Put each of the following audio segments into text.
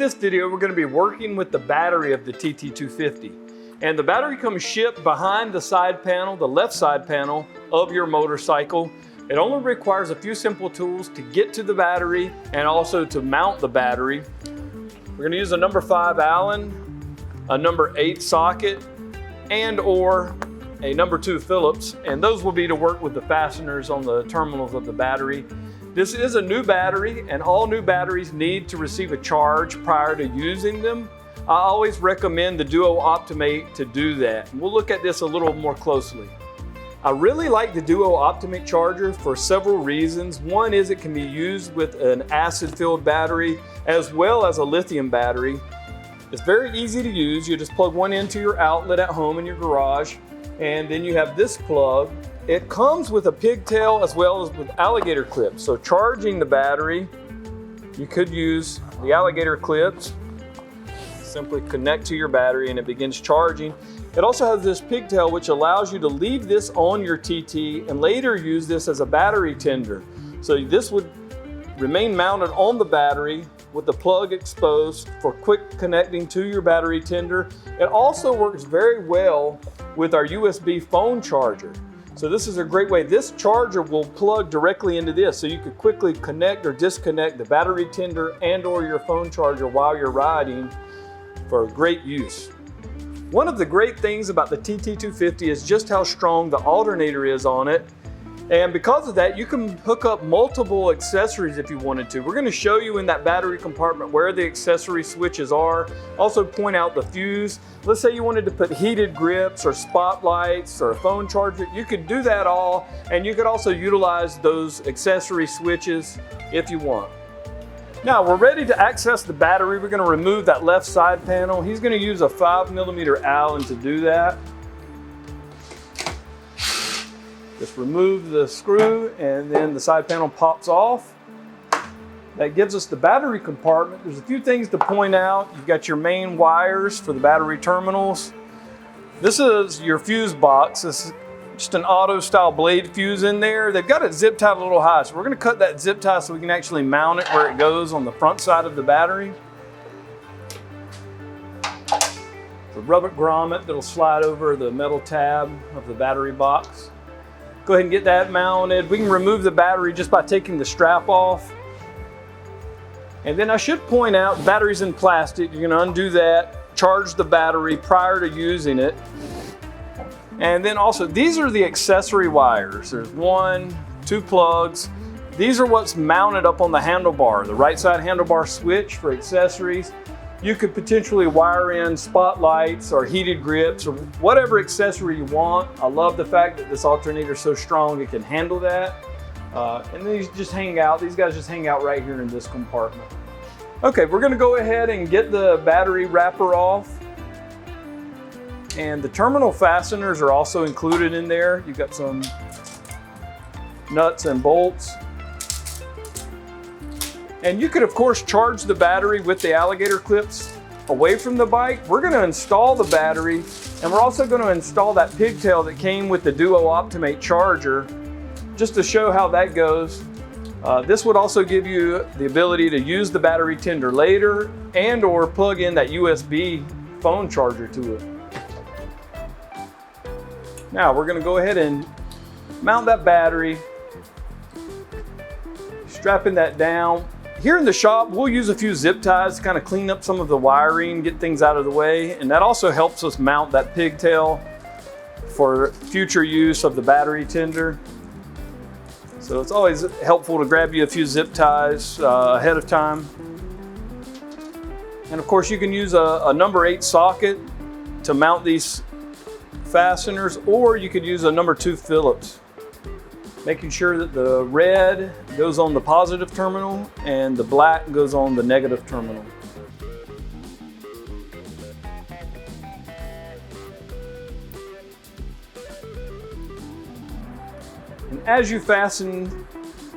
this video, we're going to be working with the battery of the TT250. And the battery comes shipped behind the side panel, the left side panel of your motorcycle. It only requires a few simple tools to get to the battery and also to mount the battery. We're going to use a number 5 Allen, a number 8 socket, and or a number 2 Phillips, and those will be to work with the fasteners on the terminals of the battery. This is a new battery, and all new batteries need to receive a charge prior to using them. I always recommend the Duo Optimate to do that. We'll look at this a little more closely. I really like the Duo Optimate charger for several reasons. One is it can be used with an acid-filled battery as well as a lithium battery. It's very easy to use. You just plug one into your outlet at home in your garage, and then you have this plug. It comes with a pigtail as well as with alligator clips. So charging the battery, you could use the alligator clips. Simply connect to your battery and it begins charging. It also has this pigtail which allows you to leave this on your TT and later use this as a battery tender. So this would remain mounted on the battery with the plug exposed for quick connecting to your battery tender. It also works very well with our USB phone charger. So this is a great way. This charger will plug directly into this, so you could quickly connect or disconnect the battery tender and or your phone charger while you're riding for great use. One of the great things about the TT250 is just how strong the alternator is on it. And because of that, you can hook up multiple accessories if you wanted to. We're going to show you in that battery compartment where the accessory switches are. Also point out the fuse. Let's say you wanted to put heated grips or spotlights or a phone charger. You could do that all, and you could also utilize those accessory switches if you want. Now we're ready to access the battery. We're going to remove that left side panel. He's going to use a 5mm Allen to do that. Just remove the screw and then the side panel pops off. That gives us the battery compartment. There's a few things to point out. You've got your main wires for the battery terminals. This is your fuse box. This is just an auto style blade fuse in there. They've got it zip tied a little high, so we're going to cut that zip tie so we can actually mount it where it goes on the front side of the battery. It's a rubber grommet that'll slide over the metal tab of the battery box. Go ahead and get that mounted. We can remove the battery just by taking the strap off. And then I should point out, the battery's in plastic. You're gonna undo that, charge the battery prior to using it. And then also, these are the accessory wires. There's 1, 2 plugs. These are what's mounted up on the handlebar, the right side handlebar switch for accessories. You could potentially wire in spotlights or heated grips or whatever accessory you want. I love the fact that this alternator is so strong it can handle that. And these just hang out. These guys just hang out right here in this compartment. Okay, we're going to go ahead and get the battery wrapper off. And the terminal fasteners are also included in there. You've got some nuts and bolts. And you could, of course, charge the battery with the alligator clips away from the bike. We're going to install the battery, and we're also going to install that pigtail that came with the Duo Optimate charger, just to show how that goes. This would also give you the ability to use the battery tender later and or plug in that USB phone charger to it. Now we're going to go ahead and mount that battery, strapping that down. Here in the shop, we'll use a few zip ties to kind of clean up some of the wiring, get things out of the way, and that also helps us mount that pigtail for future use of the battery tender. So it's always helpful to grab you a few zip ties ahead of time. And of course, you can use a number 8 socket to mount these fasteners, or you could use a number 2 Phillips. Making sure that the red goes on the positive terminal and the black goes on the negative terminal. And as you fasten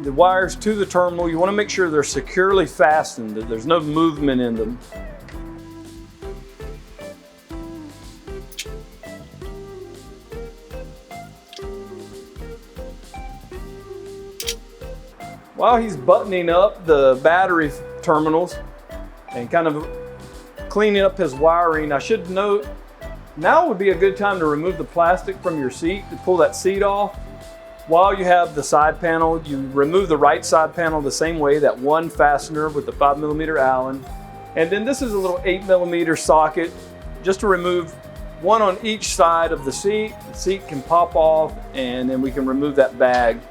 the wires to the terminal, you want to make sure they're securely fastened, that there's no movement in them. While he's buttoning up the battery terminals and kind of cleaning up his wiring, I should note, now would be a good time to remove the plastic from your seat, to pull that seat off. While you have the side panel, you remove the right side panel the same way, that one fastener with the 5mm Allen. And then this is a little 8mm socket, just to remove one on each side of the seat. The seat can pop off, and then we can remove that bag.